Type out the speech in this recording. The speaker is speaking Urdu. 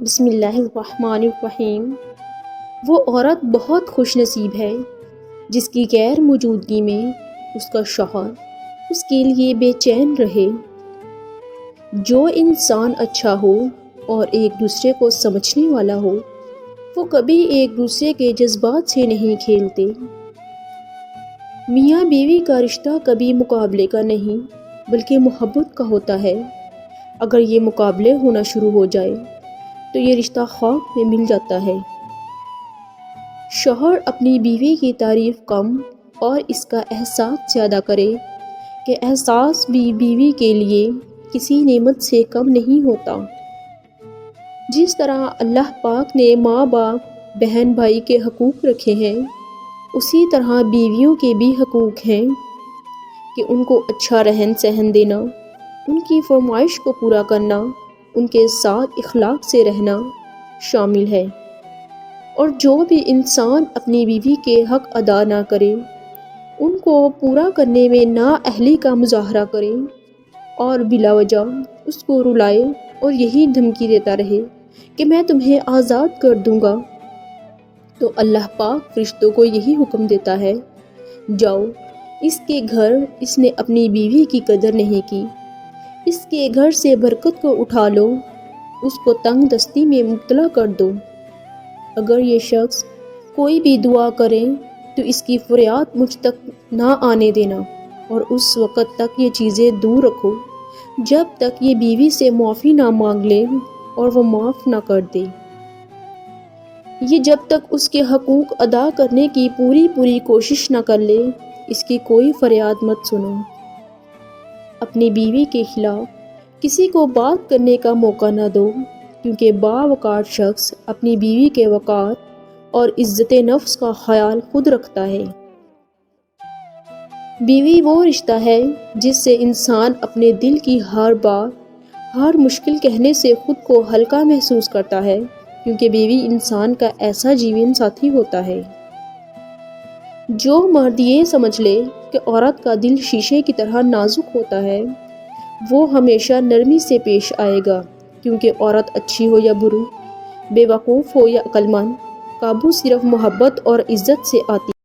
بسم اللہ الرحمن الرحیم۔ وہ عورت بہت خوش نصیب ہے جس کی غیر موجودگی میں اس کا شوہر اس کے لیے بے چین رہے۔ جو انسان اچھا ہو اور ایک دوسرے کو سمجھنے والا ہو وہ کبھی ایک دوسرے کے جذبات سے نہیں کھیلتے۔ میاں بیوی کا رشتہ کبھی مقابلے کا نہیں بلکہ محبت کا ہوتا ہے۔ اگر یہ مقابلے ہونا شروع ہو جائے تو یہ رشتہ خاک میں مل جاتا ہے۔ شوہر اپنی بیوی کی تعریف کم اور اس کا احساس زیادہ کرے کہ احساس بھی بیوی کے لیے کسی نعمت سے کم نہیں ہوتا۔ جس طرح اللہ پاک نے ماں باپ بہن بھائی کے حقوق رکھے ہیں اسی طرح بیویوں کے بھی حقوق ہیں کہ ان کو اچھا رہن سہن دینا، ان کی فرمائش کو پورا کرنا، ان کے ساتھ اخلاق سے رہنا شامل ہے۔ اور جو بھی انسان اپنی بیوی کے حق ادا نہ کرے، ان کو پورا کرنے میں نااہلی کا مظاہرہ کرے اور بلا وجہ اس کو رلائے اور یہی دھمکی دیتا رہے کہ میں تمہیں آزاد کر دوں گا، تو اللہ پاک فرشتوں کو یہی حکم دیتا ہے، جاؤ اس کے گھر اس نے اپنی بیوی کی قدر نہیں کی، اس کے گھر سے برکت کو اٹھا لو، اس کو تنگ دستی میں مبتلا کر دو۔ اگر یہ شخص کوئی بھی دعا کرے تو اس کی فریاد مجھ تک نہ آنے دینا اور اس وقت تک یہ چیزیں دور رکھو جب تک یہ بیوی سے معافی نہ مانگ لے اور وہ معاف نہ کر دے۔ یہ جب تک اس کے حقوق ادا کرنے کی پوری کوشش نہ کر لے اس کی کوئی فریاد مت سنو۔ اپنی بیوی کے خلاف کسی کو بات کرنے کا موقع نہ دو، کیونکہ باوقار شخص اپنی بیوی کے وقار اور عزت نفس کا خیال خود رکھتا ہے۔ بیوی وہ رشتہ ہے جس سے انسان اپنے دل کی ہر مشکل کہنے سے خود کو ہلکا محسوس کرتا ہے، کیونکہ بیوی انسان کا ایسا جیون ساتھی ہوتا ہے۔ جو مرد یہ سمجھ لے کہ عورت کا دل شیشے کی طرح نازک ہوتا ہے وہ ہمیشہ نرمی سے پیش آئے گا، کیونکہ عورت اچھی ہو یا بری، بے وقوف ہو یا عقل مند، قابو صرف محبت اور عزت سے آتی ہے۔